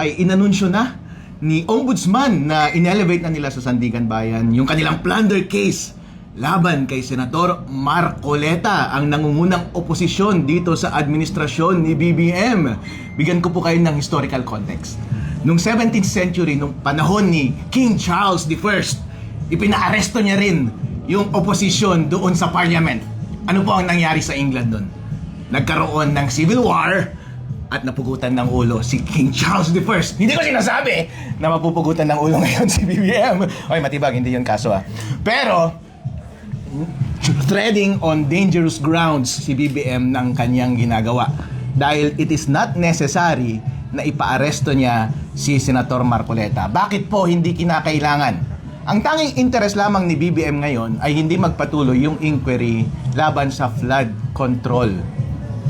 ay inanunsyo na ni Ombudsman na inelevate na nila sa Sandigan Bayan yung kanilang plunder case laban kay Senator Marcoleta, ang nangungunang oposisyon dito sa administrasyon ni BBM. Bigyan ko po kayo ng historical context. Noong 17th century, nung panahon ni King Charles I, ipinaaresto niya rin yung oposisyon doon sa parliament. Ano po ang nangyari sa England doon? Nagkaroon ng civil war at napugutan ng ulo si King Charles I. Hindi ko sinasabi na mapupugutan ng ulo ngayon si BBM. Okay, matibag, hindi yun kaso Pero, treading on dangerous grounds si BBM ng kanyang ginagawa. Dahil it is not necessary na ipaaresto niya si Senator Marcoleta. Bakit po hindi kinakailangan? Ang tanging interest lamang ni BBM ngayon ay hindi magpatuloy yung inquiry laban sa flood control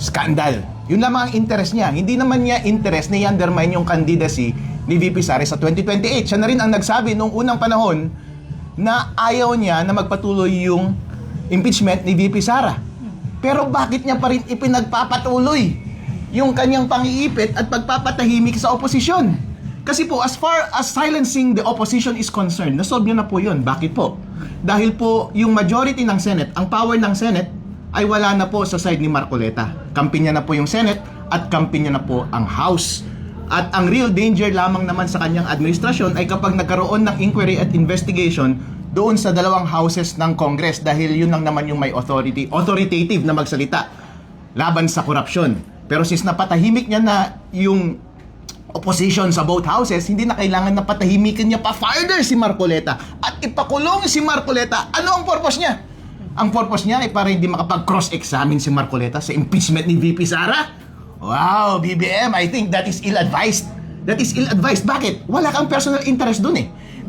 scandal. Yun lamang ang interest niya. Hindi naman niya interest na i-undermine yung candidacy ni VP Sara sa 2028. Siya na rin ang nagsabi noong unang panahon na ayaw niya na magpatuloy yung impeachment ni VP Sara. Pero bakit niya pa rin ipinagpapatuloy yung kanyang pang-iipit at pagpapatahimik sa oposisyon? Kasi po, as far as silencing the opposition is concerned, nasolve niyo na po yun. Bakit po? Dahil po, yung majority ng Senate, ang power ng Senate, ay wala na po sa side ni Marcoleta. Kampi niya na po yung Senate at kampi niya na po ang House. At ang real danger lamang naman sa kanyang administrasyon ay kapag nagkaroon ng inquiry at investigation doon sa dalawang houses ng Congress, dahil yun lang naman yung may authoritative na magsalita laban sa korupsyon. Pero since napatahimik niya na yung opposition sa both houses, hindi na kailangan na patahimikin niya pa further si Marcoleta at ipakulong si Marcoleta. Ano ang purpose niya? Ang purpose niya ay para hindi makapag-cross-examine si Marcoleta sa impeachment ni VP Sara. Wow, BBM, I think that is ill-advised. That is ill-advised. Bakit? Wala kang personal interest dun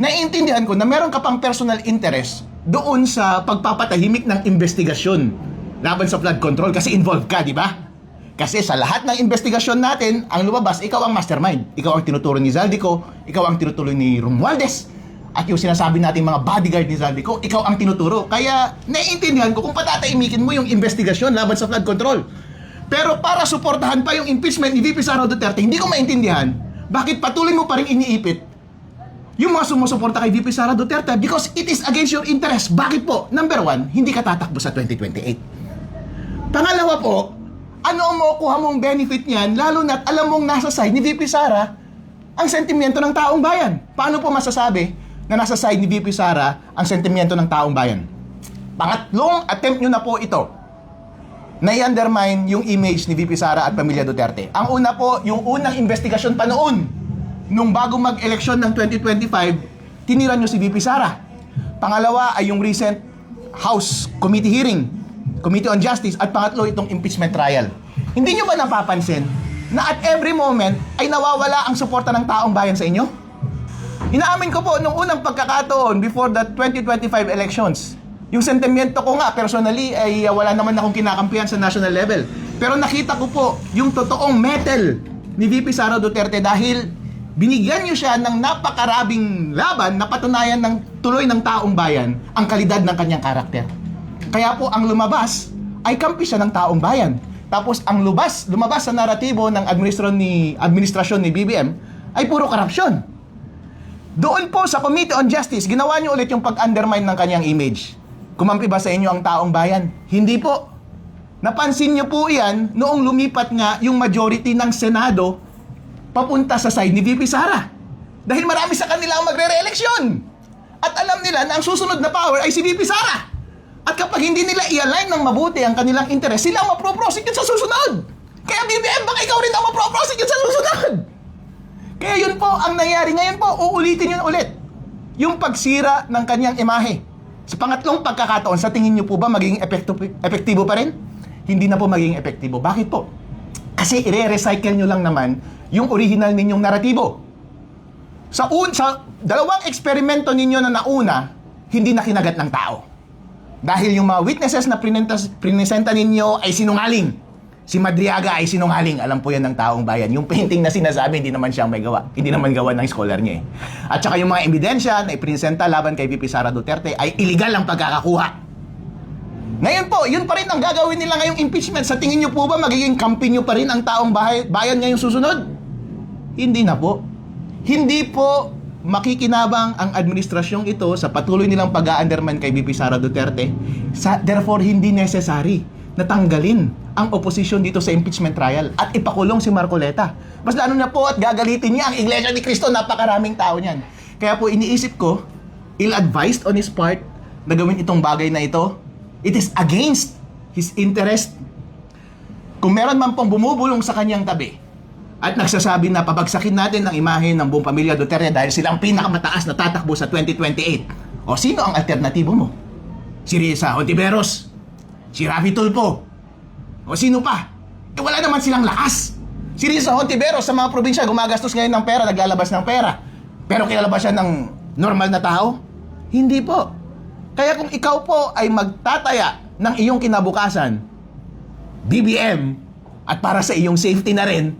Naiintindihan ko na meron ka pang personal interest doon sa pagpapatahimik ng investigasyon laban sa flood control kasi involved ka, di ba? Kasi sa lahat ng investigasyon natin, ang lumabas, ikaw ang mastermind. Ikaw ang tinuturo ni Zaldico, ikaw ang tinuturo ni Romualdez. At yung sinasabi nating mga bodyguard ni Zaldico, ikaw ang tinuturo. Kaya naiintindihan ko kung patatahimikin mo yung investigasyon laban sa flood control. Pero para suportahan pa yung impeachment ni VP Sara Duterte, hindi ko maintindihan bakit patuloy mo pa rin iniipit yung mga sumusuporta kay VP Sara Duterte because it is against your interest. Bakit po? Number one, hindi ka tatakbo sa 2028. Pangalawa po, ano ang makukuha mong benefit niyan lalo na't alam mong nasa side ni VP Sara ang sentimento ng taong bayan? Paano po masasabi na nasa side ni VP Sara ang sentimento ng taong bayan? Pangatlong attempt nyo na po ito na i-undermine yung image ni VP Sara at pamilya Duterte. Ang una po, yung unang investigasyon pa noon, nung bago mag-eleksyon ng 2025, tinira nyo si VP Sara. Pangalawa ay yung recent House Committee hearing, Committee on Justice, at pangatlo itong impeachment trial. Hindi nyo ba napapansin na at every moment ay nawawala ang suporta ng taong bayan sa inyo? Inaamin ko po, nung unang pagkakataon before the 2025 elections, yung sentimiento ko nga, personally, ay wala naman akong kinakampihan sa national level. Pero nakita ko po yung totoong mettle ni VP Sara Duterte dahil binigyan niyo siya ng napakarabing laban na patunayan ng tuloy ng taong bayan ang kalidad ng kanyang karakter. Kaya po ang lumabas ay kampi siya ng taong bayan. Tapos ang lumabas sa naratibo ng administrasyon ni BBM ay puro korupsyon. Doon po sa Committee on Justice, ginawa niyo ulit yung pag-undermine ng kanyang image. Kumampi ba sa inyo ang taong bayan? Hindi po. Napansin niyo po yan noong lumipat nga yung majority ng Senado papunta sa side ni VP Sara. Dahil marami sa kanila ang magre-re-eleksyon. At alam nila na ang susunod na power ay si VP Sara. At kapag hindi nila i-align ng mabuti ang kanilang interes, sila ang mapro-prosecute sa susunod. Kaya BBM, baka ikaw rin ang mapro-prosecute sa susunod. Kaya yun po ang nangyari. Ngayon po, uulitin yun ulit. Yung pagsira ng kanyang imahe. Sa pangatlong pagkakataon, sa tingin nyo po ba magiging epektibo pa rin? Hindi na po magiging epektibo. Bakit po? Kasi i-recycle nyo lang naman yung original ninyong naratibo. Sa dalawang eksperimento ninyo na nauna, hindi na kinagat ng tao. Dahil yung mga witnesses na prinesenta ninyo ay sinungaling. Si Madriaga ay sinungaling. Alam po yan ng taong bayan. Yung painting na sinasabi, hindi naman siya may gawa. Hindi naman gawa ng scholar niya At saka yung mga ebidensya na iprinesenta laban kay VP Sara Duterte ay illegal ang pagkakakuha. Ngayon po, yun pa rin ang gagawin nila ngayong impeachment. Sa tingin nyo po ba magiging kampi nyo pa rin ang taong bayan ngayong susunod? Hindi na po. Hindi po makikinabang ang administrasyong ito sa patuloy nilang pag-a-undermine kay VP Sara Duterte. Therefore, hindi necessary na tanggalin ang oposisyon dito sa impeachment trial at ipakulong si Marcoleta. Mas lalo na po at gagalitin niya ang Iglesia ni Cristo, napakaraming tao niyan. Kaya po iniisip ko, ill-advised on his part na gawin itong bagay na ito. It is against his interest. Kung meron man pong bumubulong sa kanyang tabi at nagsasabi na pabagsakin natin ang imahe ng buong pamilya Duterte dahil sila ang pinakamataas na tatakbo sa 2028. O sino ang alternatibo mo? Si Risa Hontiveros? Si Rafi Tulfo? O sino pa? Eh wala naman silang lakas. Si Risa Hontiveros sa mga probinsya gumagastos ngayon ng pera, naglalabas ng pera. Pero kilala ba siya ng normal na tao? Hindi po. Kaya kung ikaw po ay magtataya ng iyong kinabukasan, BBM, at para sa iyong safety na rin,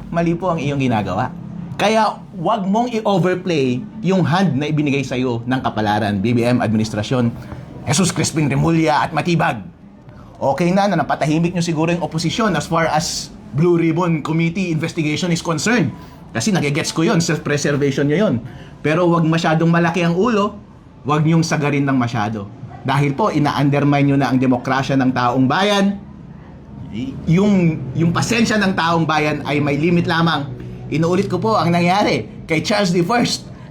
mali po ang iyong ginagawa. Kaya wag mong i-overplay yung hand na ibinigay sa iyo ng kapalaran, BBM administrasyon, Jesus Crispin Remulla at Matibag. Okay na napatahimik nyo siguro yung oposisyon as far as Blue Ribbon Committee investigation is concerned. Kasi nagigets ko yon, self-preservation nyo yon. Pero wag masyadong malaki ang ulo, wag nyong sagarin ng masyado. Dahil po, ina-undermine nyo na ang demokrasya ng taong bayan. Yung pasensya ng taong bayan ay may limit lamang. Inuulit ko po ang nangyari kay Charles I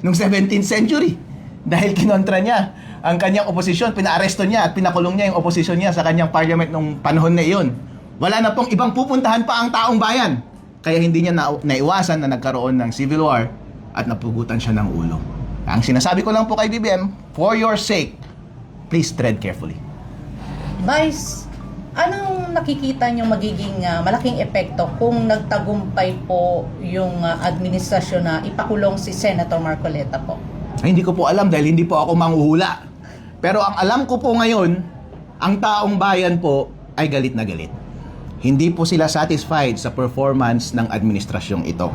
noong 17th century. Dahil kinontra niya ang kanyang oposisyon, pinaaresto niya at pinakulong niya yung oposisyon niya sa kanyang parliament nung panahon na iyon. Wala na pong ibang pupuntahan pa ang taong bayan. Kaya hindi niya naiwasan na nagkaroon ng civil war at napugutan siya ng ulo. Ang sinasabi ko lang po kay BBM, for your sake, please tread carefully. Vice, anong nakikita nyo magiging malaking epekto kung nagtagumpay po yung administrasyon na ipakulong si Senator Marcoleta po? Ay, hindi ko po alam dahil hindi po ako manghuhula. Pero ang alam ko po ngayon, ang taong bayan po ay galit na galit. Hindi po sila satisfied sa performance ng administrasyong ito.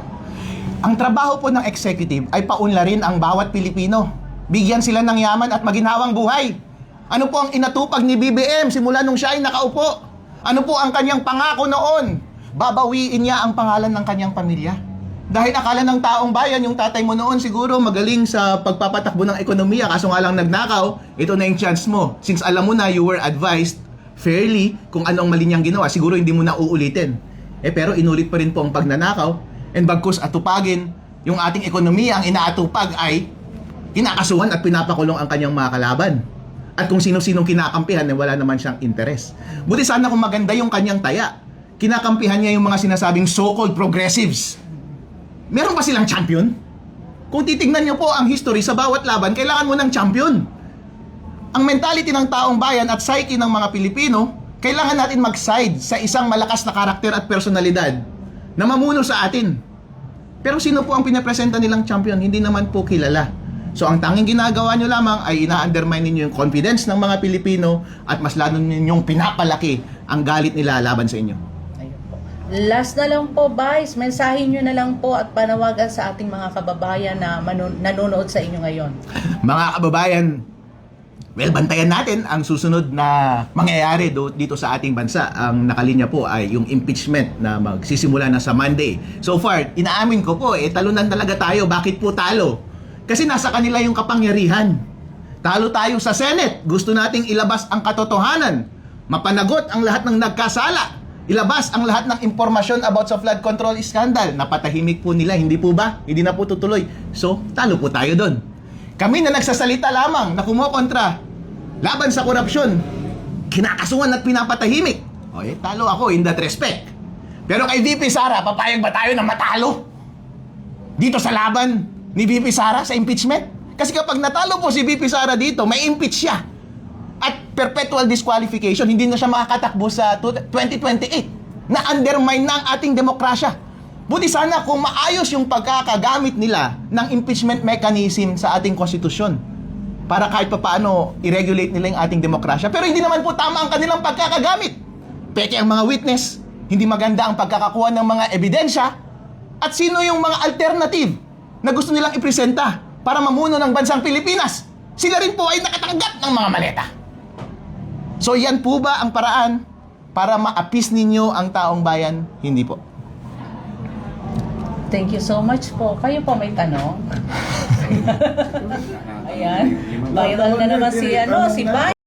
Ang trabaho po ng executive ay paunlarin ang bawat Pilipino. Bigyan sila ng yaman at maginhawang buhay. Ano po ang inatupag ni BBM simula nung siya ay nakaupo? Ano po ang kanyang pangako noon? Babawiin niya ang pangalan ng kanyang pamilya. Dahil akala ng taong bayan, yung tatay mo noon siguro magaling sa pagpapatakbo ng ekonomiya, kaso nga lang nagnakaw, ito na yung chance mo. Since alam mo na you were advised fairly kung anong mali niyang ginawa, siguro hindi mo na uulitin. Pero inulit pa rin po ang pagnanakaw. And bagkus atupagin, yung ating ekonomiya, ang inaatupag ay kinakasuhan at pinapakulong ang kanyang mga kalaban. At kung sino-sinong kinakampihan, wala naman siyang interes. Buti sana kung maganda yung kanyang taya. Kinakampihan niya yung mga sinasabing so-called progressives. Meron ba silang champion? Kung titingnan niyo po ang history sa bawat laban, kailangan mo ng champion. Ang mentality ng taong bayan at psyche ng mga Pilipino, kailangan natin mag-side sa isang malakas na karakter at personalidad na mamuno sa atin. Pero sino po ang pinapresenta nilang champion? Hindi naman po kilala. So ang tanging ginagawa nyo lamang ay ina-undermine ninyo yung confidence ng mga Pilipino at mas lalo ninyong pinapalaki ang galit nila laban sa inyo. Ayun po. Last na lang po, Vice, mensahe nyo na lang po at panawagan sa ating mga kababayan na nanonood sa inyo ngayon. Mga kababayan, well, bantayan natin ang susunod na mangyayari dito sa ating bansa. Ang nakalinya po ay yung impeachment na magsisimula na sa Monday. So far, inaamin ko po, talunan talaga tayo. Bakit po talo? Kasi nasa kanila yung kapangyarihan. Talo tayo sa Senate. Gusto nating ilabas ang katotohanan. Mapanagot ang lahat ng nagkasala. Ilabas ang lahat ng impormasyon about sa flood control scandal. Napatahimik po nila, hindi po ba? Hindi na po tutuloy. So, talo po tayo doon. Kami na nagsasalita lamang na kumokontra laban sa korupsyon, kinakasuhan at pinapatahimik. Talo ako in that respect. Pero kay VP Sara, papayag ba tayo na matalo dito sa laban ni VP Sara sa impeachment? Kasi kapag natalo po si VP Sara dito, may impeach siya. At perpetual disqualification, hindi na siya makakatakbo sa 2028. Na-undermine na ang ating demokrasya. Buti sana kung maayos yung pagkakagamit nila ng impeachment mechanism sa ating konstitusyon para kahit papaano i-regulate nila yung ating demokrasya. Pero hindi naman po tama ang kanilang pagkakagamit. Peke ang mga witness, hindi maganda ang pagkakakuha ng mga ebidensya, at sino yung mga alternative na gusto nilang ipresenta para mamuno ng bansang Pilipinas. Sila rin po ay nakatanggap ng mga maleta. So yan po ba ang paraan para ma-appease ninyo ang taong bayan? Hindi po. Thank you so much po. Kayo po may tanong? Ayan. Viral na naman si Vice.